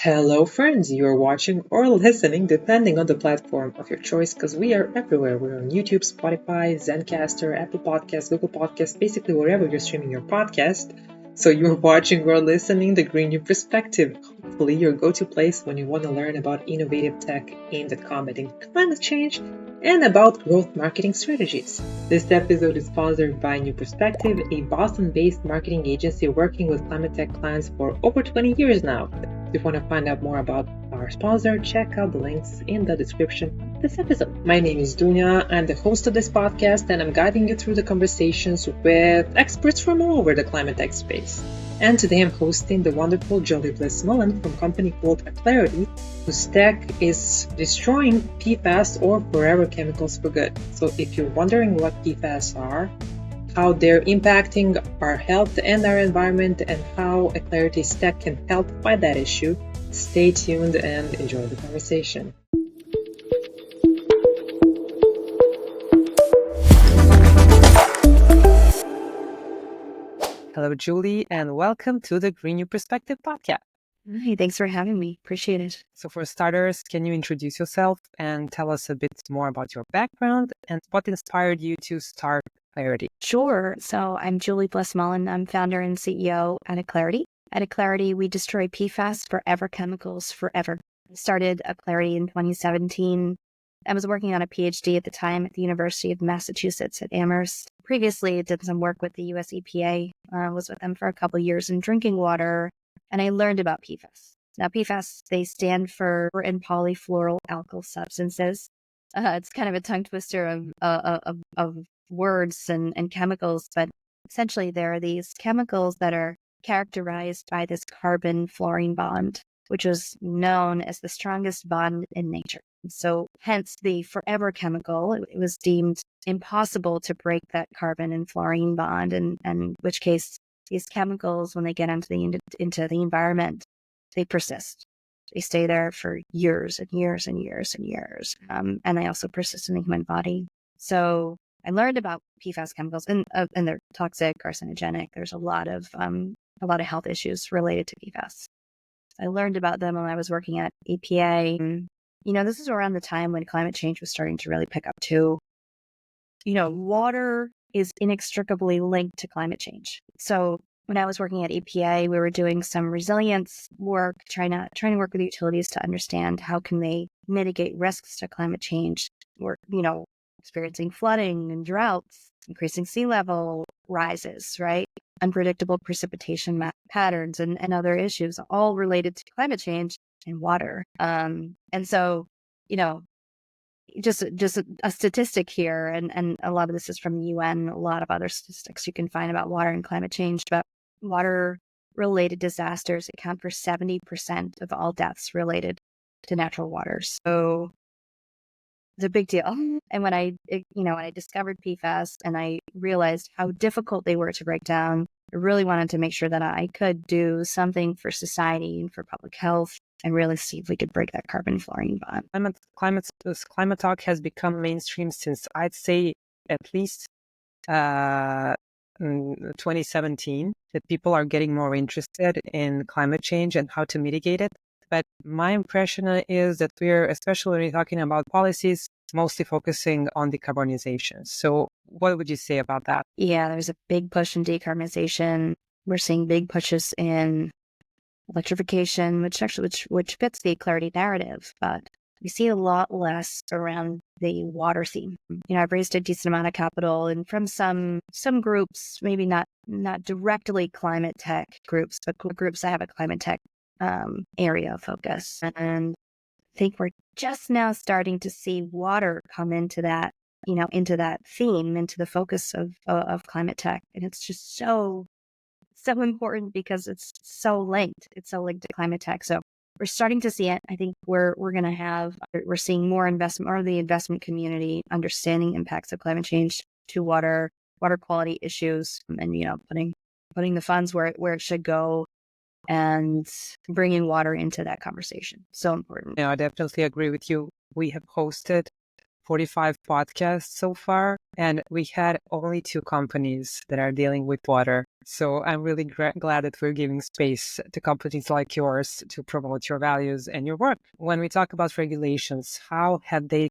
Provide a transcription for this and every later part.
Hello, friends. You are watching or listening, depending on the platform of your choice, because we are everywhere. We're on YouTube, Spotify, Zencaster, Apple Podcasts, Google Podcasts, basically wherever you're streaming your podcast. So you're watching or listening the Green New Perspective, hopefully your go-to place when you want to learn about innovative tech aimed at combating climate change and about growth marketing strategies. This episode is sponsored by New Perspective, a Boston-based marketing agency working with climate tech clients for over 20 years now. If you want to find out more about our sponsor, check out the links in the description of this episode. My name is Dunya. I'm the host of this podcast, and I'm guiding you through the conversations with experts from all over the climate tech space. And today I'm hosting the wonderful Jolie Bliss Mullen from a company called Aclarity, whose tech is destroying PFAS or forever chemicals for good. So if you're wondering what PFAS are, how they're impacting our health and our environment, and how Aclarity's tech can help fight that issue, stay tuned and enjoy the conversation. Hello, Julie, and welcome to the Green New Perspective podcast. Hi, thanks for having me. Appreciate it. So for starters, can you introduce yourself and tell us a bit more about your background and what inspired you to start Aclarity? Sure. So I'm Julie Bliss Mullen. I'm founder and CEO at Aclarity. At Aclarity, we destroy PFAS forever chemicals forever. I started Aclarity in 2017. I was working on a PhD at the time at the University of Massachusetts at Amherst. Previously, I did some work with the US EPA. Was with them for a couple of years in drinking water, and I learned about PFAS. Now, PFAS, they stand for in polyfluoroalkyl substances. It's kind of a tongue twister of words and chemicals, but essentially there are these chemicals that are characterized by this carbon-fluorine bond, which is known as the strongest bond in nature. So hence the forever chemical. It was deemed impossible to break that carbon and fluorine bond, and in which case these chemicals, when they get into the environment, they persist. They stay there for years and years and years and years, and they also persist in the human body. So I learned about PFAS chemicals, and they're toxic, carcinogenic. There's a lot of health issues related to PFAS. I learned about them when I was working at EPA. This is around the time when climate change was starting to really pick up too. Water is inextricably linked to climate change. So when I was working at EPA, we were doing some resilience work, trying to work with utilities to understand how can they mitigate risks to climate change. We're, experiencing flooding and droughts, increasing sea level rises, right? Unpredictable precipitation patterns and other issues, all related to climate change and water. And so, just a statistic here, and a lot of this is from the UN, a lot of other statistics you can find about water and climate change, but water-related disasters account for 70% of all deaths related to natural waters. So it's a big deal. And when I discovered PFAS and I realized how difficult they were to break down, I really wanted to make sure that I could do something for society and for public health and really see if we could break that carbon fluorine bond. Climate talk has become mainstream since I'd say at least 2017, that people are getting more interested in climate change and how to mitigate it. But my impression is that we're, especially when we're talking about policies, mostly focusing on decarbonization. So what would you say about that? Yeah, there's a big push in decarbonization. We're seeing big pushes in electrification, which fits the Aclarity narrative, but we see a lot less around the water theme. I've raised a decent amount of capital, and from some groups, maybe not directly climate tech groups, but groups that have a climate tech area of focus. And I think we're just now starting to see water come into that, into that theme, into the focus of climate tech, and it's just so important because it's so linked. It's so linked to climate tech. So we're starting to see it. I think we're seeing more investment, or the investment community understanding impacts of climate change to water quality issues, and putting the funds where it should go, and bringing water into that conversation. So important. Yeah, I definitely agree with you. We have hosted 45 podcasts so far, and we had only 2 companies that are dealing with water. So I'm really glad that we're giving space to companies like yours to promote your values and your work. When we talk about regulations, how have they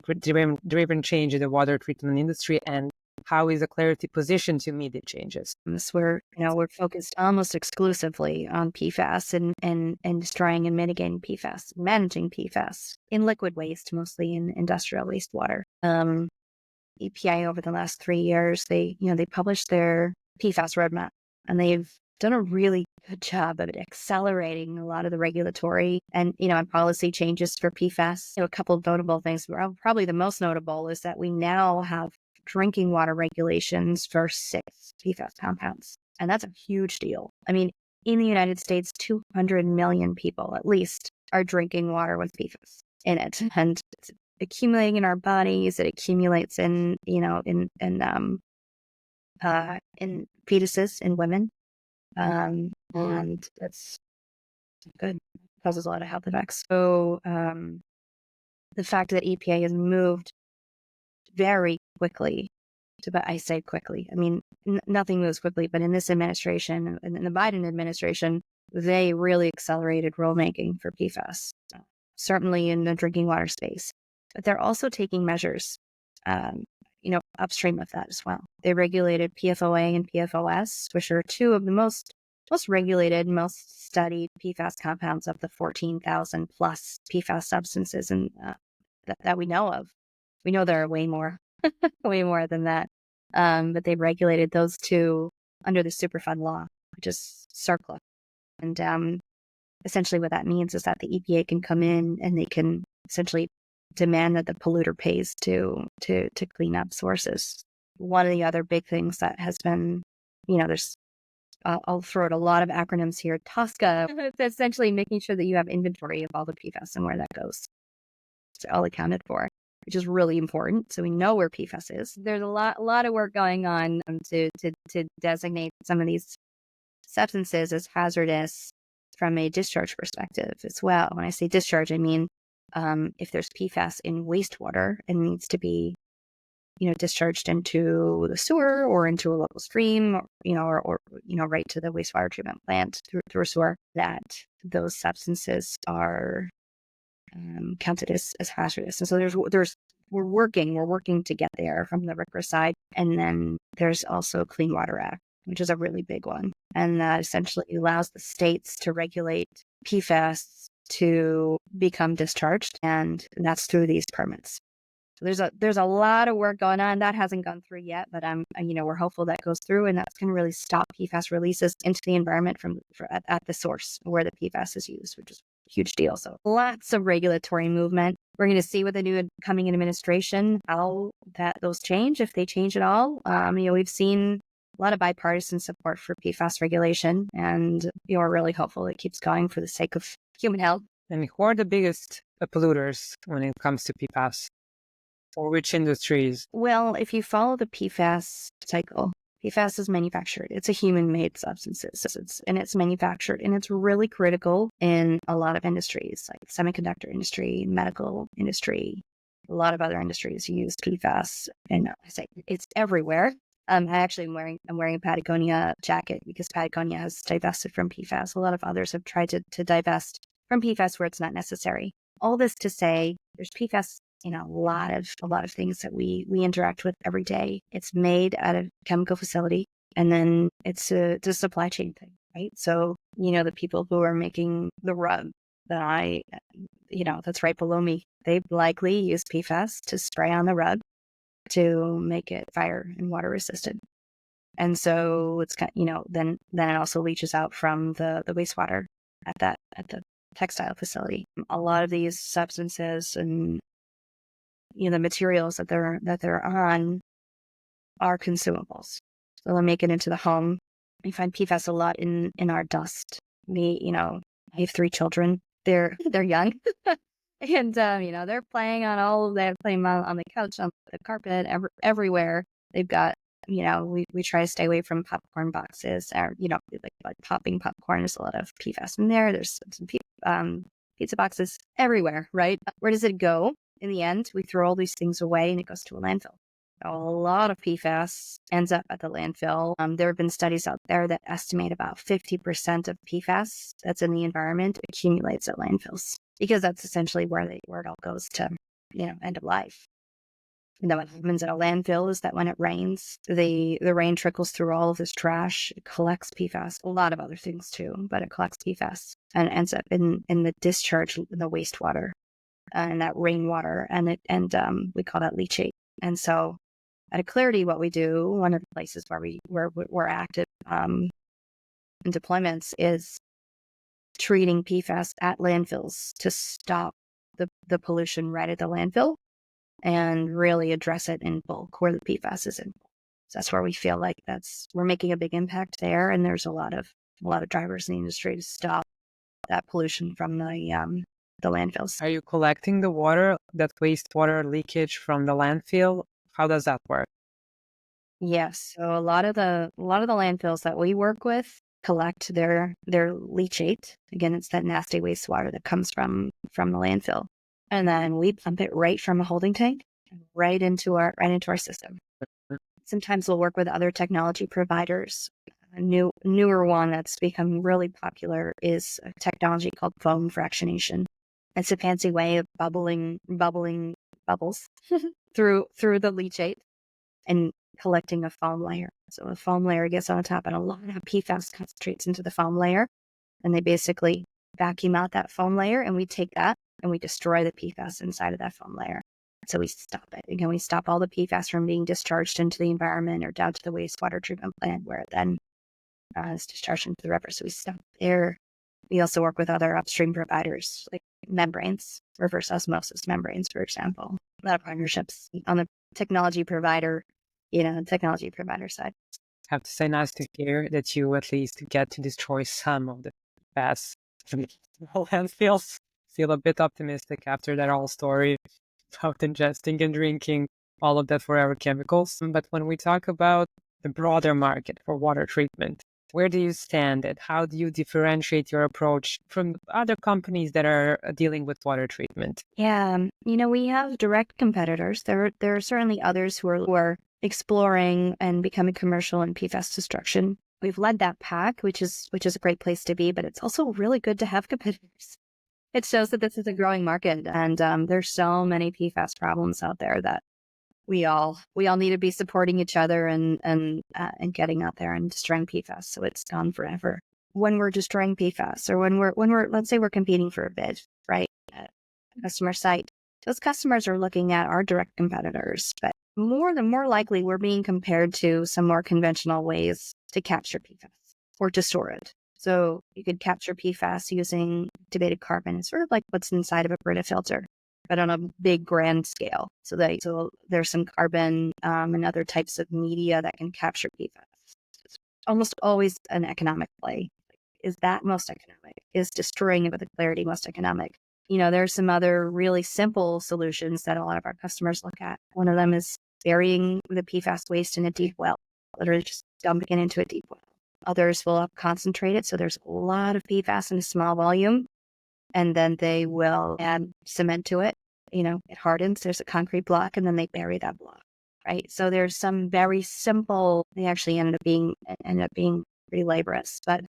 driven change in the water treatment industry, and how is Aclarity positioned to meet the changes? We're focused almost exclusively on PFAS and destroying and mitigating PFAS, managing PFAS in liquid waste, mostly in industrial wastewater. EPA over the last 3 years, they published their PFAS roadmap, and they've done a really good job of accelerating a lot of the regulatory and policy changes for PFAS. A couple of notable things. Probably the most notable is that we now have drinking water regulations for 6 PFAS compounds. And that's a huge deal. I mean, in the United States, 200 million people at least are drinking water with PFAS in it. And it's accumulating in our bodies. It accumulates in fetuses, in women. And that's good. It causes a lot of health effects. So the fact that EPA has moved very quickly, but I say quickly, I mean, nothing moves quickly, but in this administration, in the Biden administration, they really accelerated rulemaking for PFAS, certainly in the drinking water space. But they're also taking measures, upstream of that as well. They regulated PFOA and PFOS, which are 2 of the most regulated, most studied PFAS compounds of the 14,000 plus PFAS substances that we know of. We know there are way more, way more than that. But they regulated those 2 under the Superfund law, which is CERCLA. And essentially what that means is that the EPA can come in and they can essentially demand that the polluter pays to clean up sources. One of the other big things that has been, I'll throw out a lot of acronyms here. TSCA, it's essentially making sure that you have inventory of all the PFAS and where that goes. It's all accounted for, which is really important. So we know where PFAS is. There's a lot of work going on to designate some of these substances as hazardous from a discharge perspective as well. When I say discharge, I mean if there's PFAS in wastewater, it needs to be discharged into the sewer or into a local stream, or right to the wastewater treatment plant through a sewer. That those substances are counted as hazardous. And so we're working to get there from the RCRA side. And then there's also Clean Water Act, which is a really big one. And that essentially allows the states to regulate PFAS to become discharged. And that's through these permits. So there's a lot of work going on that hasn't gone through yet, but we're hopeful that goes through, and that's going to really stop PFAS releases into the environment at the source where the PFAS is used, which is a huge deal. So lots of regulatory movement. We're going to see with the new coming administration how those change, if they change at all. We've seen a lot of bipartisan support for PFAS regulation, and we're really hopeful it keeps going for the sake of human health. And who are the biggest polluters when it comes to PFAS? Or which industries? Well, if you follow the PFAS cycle, PFAS is manufactured. It's a human-made substance, it's manufactured, and it's really critical in a lot of industries, like semiconductor industry, medical industry, a lot of other industries use PFAS, and I say it's everywhere. I'm wearing a Patagonia jacket because Patagonia has divested from PFAS. A lot of others have tried to divest from PFAS where it's not necessary. All this to say, there's PFAS in a lot of things that we interact with every day. It's made at a chemical facility, and then it's a supply chain thing, right? So, the people who are making the rub that that's right below me, they likely use PFAS to spray on the rub to make it fire and water resistant. And so it's then it also leaches out from the wastewater at the textile facility. A lot of these substances and the materials that they're on are consumables. So they'll make it into the home. We find PFAS a lot in our dust. I have 3 children. They're young. And they're playing on the couch, on the carpet, everywhere. They've got, we try to stay away from popcorn boxes, or like popping popcorn. There's a lot of PFAS in there. There's some pizza boxes everywhere, right? Where does it go? in the end, we throw all these things away and it goes to a landfill. A lot of PFAS ends up at the landfill. There have been studies out there that estimate about 50% of PFAS that's in the environment accumulates at landfills, because that's essentially where it all goes to, end of life. And then what happens at a landfill is that when it rains, the rain trickles through all of this trash, it collects PFAS, a lot of other things too, but it collects PFAS and ends up in the discharge, in the wastewater and that rainwater, and we call that leachate. And so at Aclarity, what we do, one of the places where we're active in deployments, is treating PFAS at landfills to stop the pollution right at the landfill and really address it in bulk where the PFAS is in bulk. So that's where we feel like we're making a big impact there, and there's a lot of drivers in the industry to stop that pollution from the landfills. Are you collecting the water, that wastewater leakage from the landfill? How does that work? Yes. So a lot of the landfills that we work with collect their leachate. Again, it's that nasty wastewater that comes from the landfill. And then we pump it right from a holding tank right into our system. Sometimes we'll work with other technology providers. A newer one that's become really popular is a technology called foam fractionation. It's a fancy way of bubbling bubbles through the leachate and collecting a foam layer. So a foam layer gets on top, and a lot of PFAS concentrates into the foam layer, and they basically vacuum out that foam layer, and we take that and we destroy the PFAS inside of that foam layer. So we stop it. Again, we stop all the PFAS from being discharged into the environment or down to the wastewater treatment plant, where it then is discharged into the river. So we stop there. We also work with other upstream providers, like membranes, reverse osmosis membranes, for example. A lot of partnerships on the technology provider side. I have to say, nice to hear that you at least get to destroy some of the PFAS from landfills. Feel a bit optimistic after that whole story about ingesting and drinking all of that forever chemicals. But when we talk about the broader market for water treatment, where do you stand, and how do you differentiate your approach from other companies that are dealing with water treatment? Yeah, we have direct competitors. There are certainly others who are exploring and becoming commercial in PFAS destruction. We've led that pack, which is a great place to be, but it's also really good to have competitors. It shows that this is a growing market, and there's so many PFAS problems out there that we all need to be supporting each other and getting out there and destroying PFAS so it's gone forever. When we're destroying PFAS, or when we're let's say we're competing for a bid, right, at a customer site, those customers are looking at our direct competitors, but more likely we're being compared to some more conventional ways to capture PFAS or to store it. So you could capture PFAS using activated carbon. It's sort of like what's inside of a Brita filter, but on a big grand scale. So there's some carbon and other types of media that can capture PFAS. It's almost always an economic play. Is that most economic? Is destroying it with Aclarity most economic? There's some other really simple solutions that a lot of our customers look at. One of them is burying the PFAS waste in a deep well, literally just dumping it into a deep well. Others will concentrate it, so there's a lot of PFAS in a small volume, and then they will add cement to it. It hardens, there's a concrete block, and then they bury that block, right? So there's some very simple, they actually end up being pretty laborious, but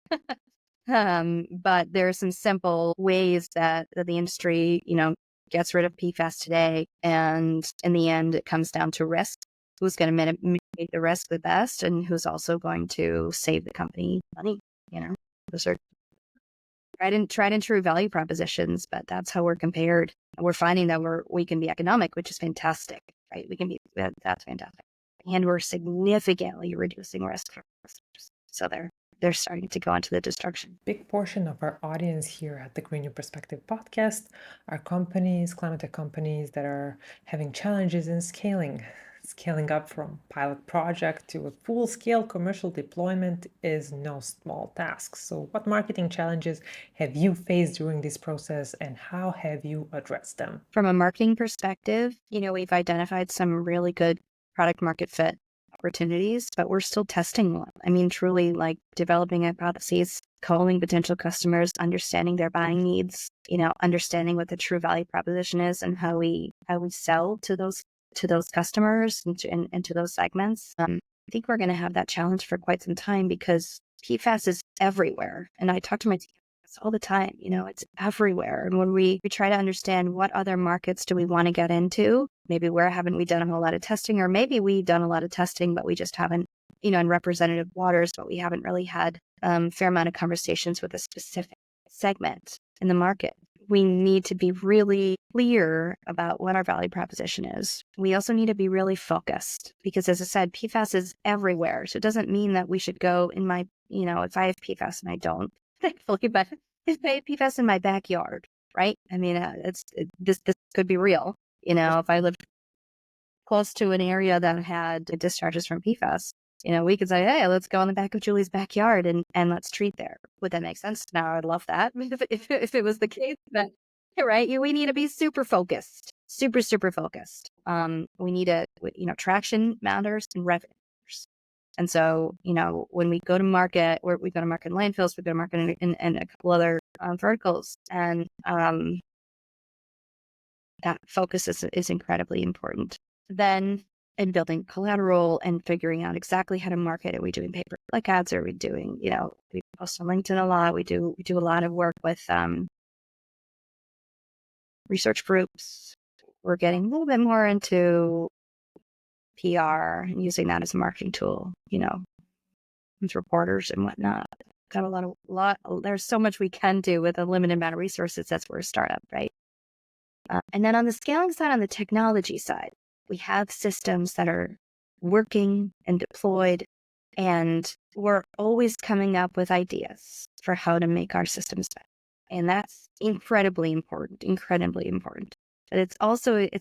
but there are some simple ways that the industry, gets rid of PFAS today. And in the end, it comes down to risk. Who's going to mitigate the risk the best, and who's also going to save the company money? Those are tried and true value propositions, but that's how we're compared. We're finding that we can be economic, which is fantastic, right? That's fantastic. And we're significantly reducing risk for customers. So they're starting to go into the destruction. Big portion of our audience here at the Green New Perspective podcast are companies, climate tech companies that are having challenges in scaling up from pilot project to a full-scale commercial deployment is no small task. So what marketing challenges have you faced during this process, and how have you addressed them? From a marketing perspective, we've identified some really good product market fit opportunities, but we're still testing one. Truly, like, developing hypotheses calling potential customers, understanding their buying needs, understanding what the true value proposition is and how we sell to those customers and to those segments. I think we're going to have that challenge for quite some time because PFAS is everywhere. And I talk to my team all the time, it's everywhere. And when we try to understand what other markets do we want to get into, maybe where haven't we done a whole lot of testing, or maybe we've done a lot of testing, but we just haven't, in representative waters, but we haven't really had a fair amount of conversations with a specific segment in the market. We need to be really clear about what our value proposition is. We also need to be really focused because, as I said, PFAS is everywhere. So it doesn't mean that we should go in my, if I have PFAS and I don't, thankfully, but if I have PFAS in my backyard, right? I mean, this could be real. If I lived close to an area that had discharges from PFAS, we could say, hey, let's go in the back of Julie's backyard and let's treat there. Would that make sense? Now, I'd love that if it was the case, but right, we need to be super focused, super focused. We need traction matters and revenue matters. And so, when we go to market, we go to market in landfills, we go to market in a couple other verticals, and that focus is incredibly important. Then, in building collateral and figuring out exactly how to market, are we doing pay-per-click ads? Are we doing, we post on LinkedIn a lot. We do a lot of work with research groups. We're getting a little bit more into PR and using that as a marketing tool, with reporters and whatnot. Got a lot. There's so much we can do with a limited amount of resources. That's where we're a startup, right? And then on the scaling side, on the technology side, we have systems that are working and deployed, and we're always coming up with ideas for how to make our systems better. And that's incredibly important. But it's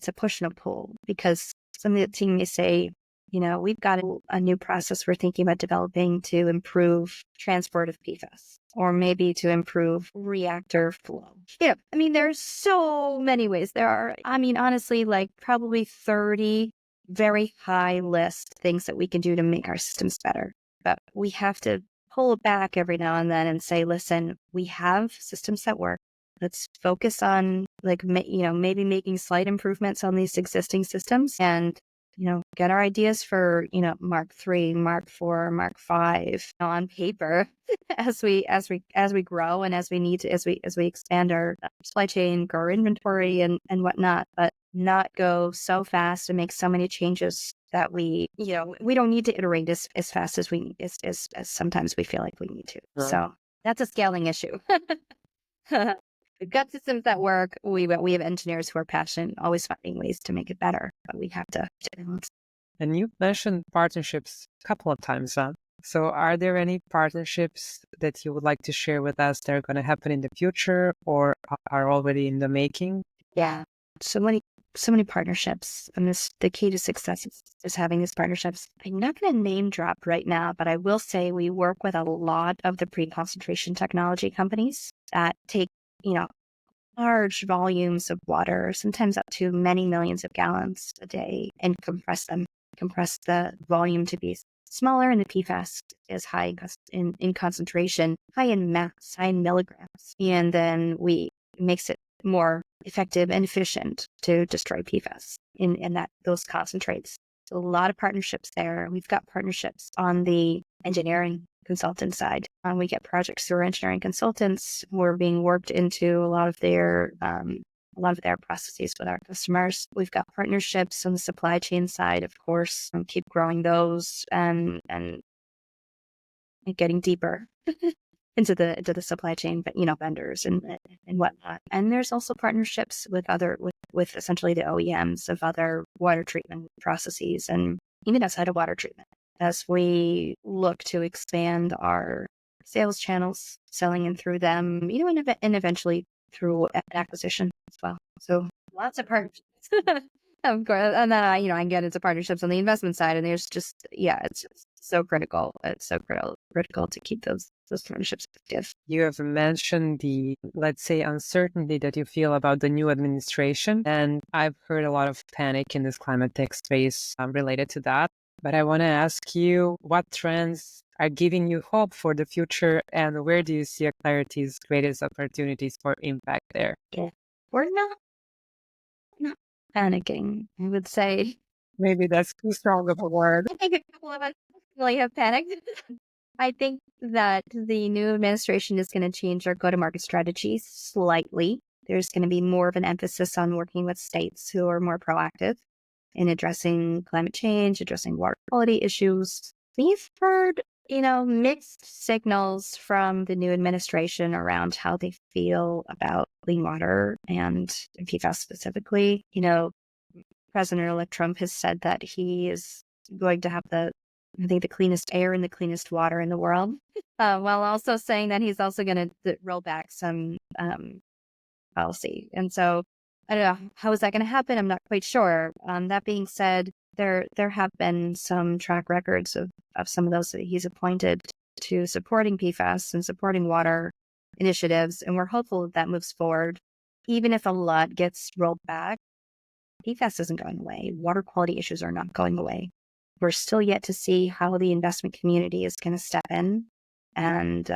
a push and a pull, because some of the team may say, we've got a new process we're thinking about developing to improve transport of PFAS, or maybe to improve reactor flow. There's so many ways. There are, honestly, like probably 30 very high list things that we can do to make our systems better. But we have to pull it back every now and then and say, listen, we have systems that work. Let's focus on maybe making slight improvements on these existing systems, and get our ideas for, Mark 3, Mark 4, Mark 5 on paper as we grow and as we expand our supply chain, grow our inventory and whatnot, but not go so fast and make so many changes that we don't need to iterate as fast as as sometimes we feel like we need to. Right. So that's a scaling issue. We've got systems that work. We have engineers who are passionate, always finding ways to make it better, but we have to balance. And you mentioned partnerships a couple of times. So are there any partnerships that you would like to share with us that are going to happen in the future or are already in the making? Yeah, so many partnerships. And the key to success is having these partnerships. I'm not going to name drop right now, but I will say we work with a lot of the pre-concentration technology companies that take large volumes of water, sometimes up to many millions of gallons a day, and compress the volume to be smaller, and the PFAS is high in concentration, high in mass, high in milligrams. And then we makes it more effective and efficient to destroy PFAS in those concentrates. So a lot of partnerships there. We've got partnerships on the engineering consultant side. We get projects through our engineering consultants. We're being worked into a lot of their processes with our customers. We've got partnerships on the supply chain side, of course, and keep growing those and getting deeper into the supply chain, but vendors and whatnot. And there's also partnerships with essentially the OEMs of other water treatment processes, and even outside of water treatment, as we look to expand our sales channels, selling in through them, and eventually through an acquisition as well. So lots of partnerships. Of course, and then I get into partnerships on the investment side, and there's just it's just so critical. It's so critical to keep those partnerships active. You have mentioned the, let's say, uncertainty that you feel about the new administration, and I've heard a lot of panic in this climate tech space related to that. But I want to ask you, what trends are giving you hope for the future, and where do you see Aclarity's greatest opportunities for impact there? Yeah. We're not panicking, I would say. Maybe that's too strong of a word. I think a couple of us really have panicked. I think that the new administration is going to change our go-to-market strategy slightly. There's going to be more of an emphasis on working with states who are more proactive in addressing climate change, addressing water quality issues. We've heard, mixed signals from the new administration around how they feel about clean water and PFAS specifically. President-elect Trump has said that he is going to have the cleanest air and the cleanest water in the world, while also saying that he's also going to roll back some policy. And so I don't know, how is that going to happen? I'm not quite sure. That being said, there have been some track records of some of those that he's appointed to supporting PFAS and supporting water initiatives, and we're hopeful that moves forward. Even if a lot gets rolled back, PFAS isn't going away. Water quality issues are not going away. We're still yet to see how the investment community is going to step in and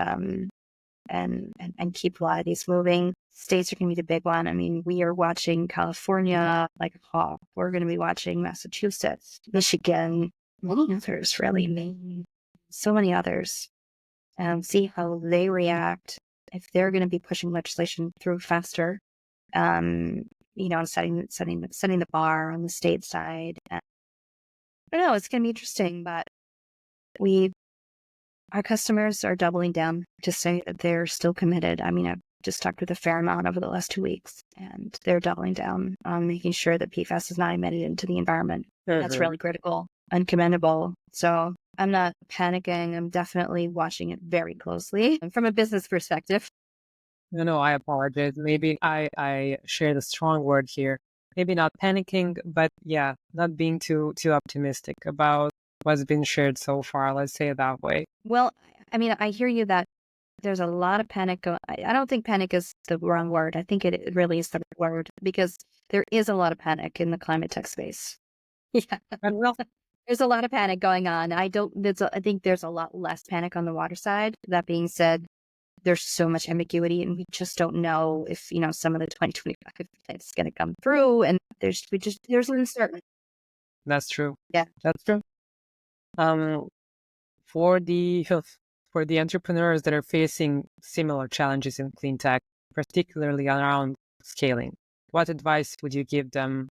keep a lot of these moving. States are going to be the big one. I mean, we are watching California like a hawk. We're going to be watching Massachusetts, Michigan, many others, really, Maine, so many others. See how they react, if they're going to be pushing legislation through faster. Setting the bar on the state side. I don't know, it's going to be interesting, but our customers are doubling down to say that they're still committed. I mean, I've just talked with a fair amount over the last 2 weeks, and they're doubling down on making sure that PFAS is not emitted into the environment. That's really critical and commendable. So I'm not panicking. I'm definitely watching it very closely from a business perspective. No, I apologize. Maybe I shared a strong word here. Maybe not panicking, but yeah, not being too optimistic about what's been shared so far. Let's say it that way. Well, I mean, I hear you that there's a lot of panic. I don't think panic is the wrong word. I think it really is the right word, because there is a lot of panic in the climate tech space. Yeah. Well, there's a lot of panic going on. I think there's a lot less panic on the water side. That being said, there's so much ambiguity, and we just don't know if, some of the 2025 is going to come through, and there's uncertainty. That's true. Yeah. That's true. For the entrepreneurs that are facing similar challenges in clean tech, particularly around scaling, what advice would you give them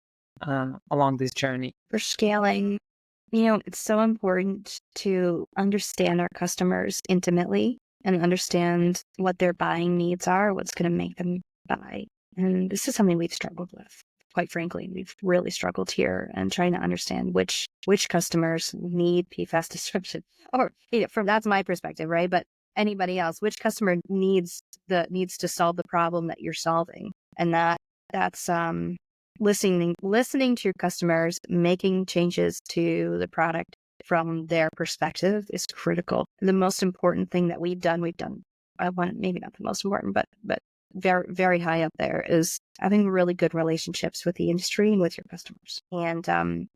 along this journey? For scaling, it's so important to understand our customers intimately and understand what their buying needs are, what's going to make them buy. And this is something we've struggled with. Quite frankly, we've really struggled here and trying to understand which customers need PFAS description, or that's my perspective, right? But anybody else, which customer needs to solve the problem that you're solving, and that's listening to your customers, making changes to the product from their perspective is critical. The most important thing that we've done, maybe not the most important, but very, very high up there, is having really good relationships with the industry and with your customers. And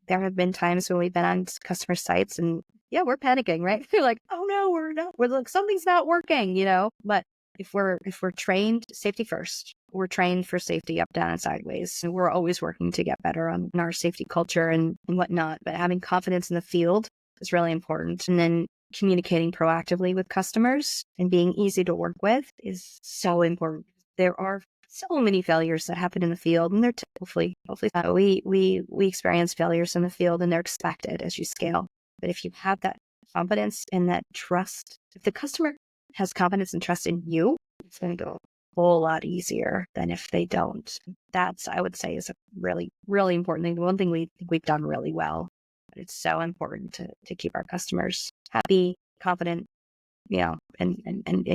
there have been times when we've been on customer sites and we're panicking, right? We're like, oh no, we're like, something's not working, but if we're trained, safety first, we're trained for safety up, down, and sideways. And we're always working to get better on our safety culture and whatnot. But having confidence in the field is really important. And then communicating proactively with customers and being easy to work with is so important. There are so many failures that happen in the field, and they're hopefully we experience failures in the field, and they're expected as you scale. But if you have that confidence and that trust, if the customer has confidence and trust in you, it's going to go a whole lot easier than if they don't. That's, I would say, is a really, really important thing. The one thing we've done really well, but it's so important to keep our customers happy, confident, and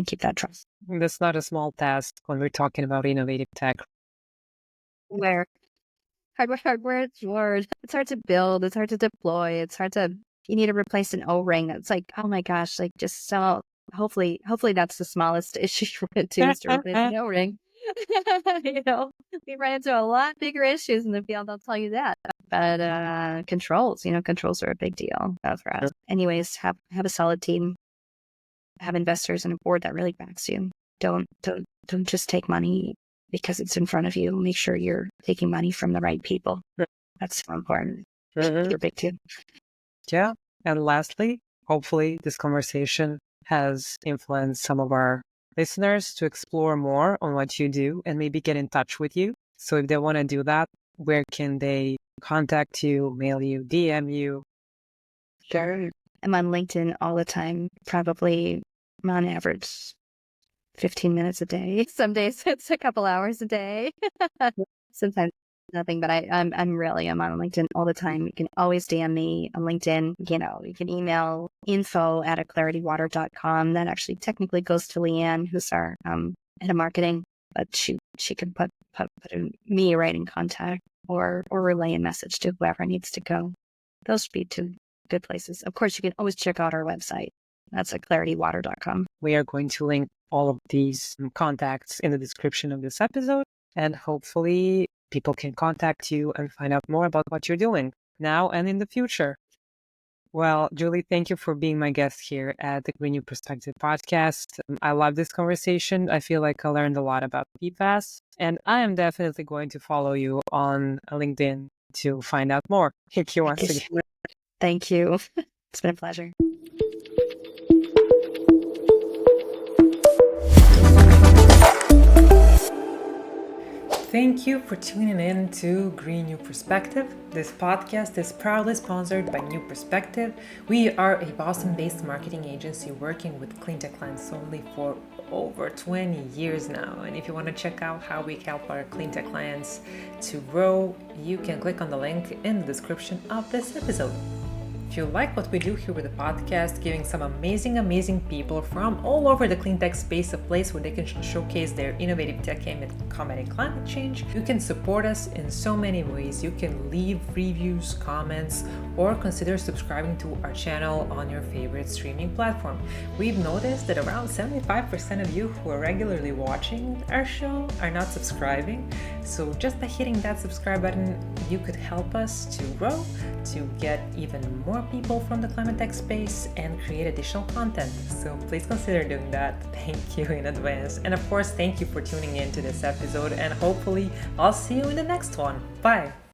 keep that trust. That's not a small task when we're talking about innovative tech. Hardware, it's hard. It's hard to build. It's hard to deploy. You need to replace an O-ring. It's like, oh my gosh, like just so. Hopefully that's the smallest issue for it too, is to replace an O-ring. We run into a lot bigger issues in the field, I'll tell you that. But controls, controls are a big deal for us. Anyways, have a solid team, have investors and a board that really backs you. Don't just take money because it's in front of you. Make sure you're taking money from the right people. That's so important. You're big too. Yeah. And lastly, hopefully this conversation has influenced some of our listeners to explore more on what you do and maybe get in touch with you. So if they want to do that, where can they contact you, mail you, DM you? Sure. I'm on LinkedIn all the time, probably on average 15 minutes a day. Some days it's a couple hours a day. Sometimes nothing, but I'm on LinkedIn all the time. You can always DM me on LinkedIn. You can email info@aclaritywater.com. That actually technically goes to Leanne, who's our head of marketing, but she can put me right in contact or relay a message to whoever needs to go. Those would be two good places. Of course, you can always check out our website. That's aclaritywater.com. We are going to link all of these contacts in the description of this episode, and hopefully people can contact you and find out more about what you're doing now and in the future. Well, Julie, thank you for being my guest here at the Green New Perspective podcast. I love this conversation. I feel like I learned a lot about PFAS, and I am definitely going to follow you on LinkedIn to find out more. Thank you once again. Thank you. It's been a pleasure. Thank you for tuning in to Green New Perspective. This podcast is proudly sponsored by New Perspective. We are a Boston-based marketing agency working with Cleantech clients solely for over 20 years now. And if you want to check out how we help our Cleantech clients to grow, you can click on the link in the description of this episode. If you like what we do here with the podcast, giving some amazing people from all over the clean tech space a place where they can showcase their innovative tech aim at combating climate change, you can support us in so many ways. You can leave reviews, comments, or consider subscribing to our channel on your favorite streaming platform. We've noticed that around 75% of you who are regularly watching our show are not subscribing. So just by hitting that subscribe button, you could help us to grow, to get even more people from the climate tech space and create additional content. So please consider doing that. Thank you in advance. And of course, thank you for tuning in to this episode, and hopefully I'll see you in the next one. Bye.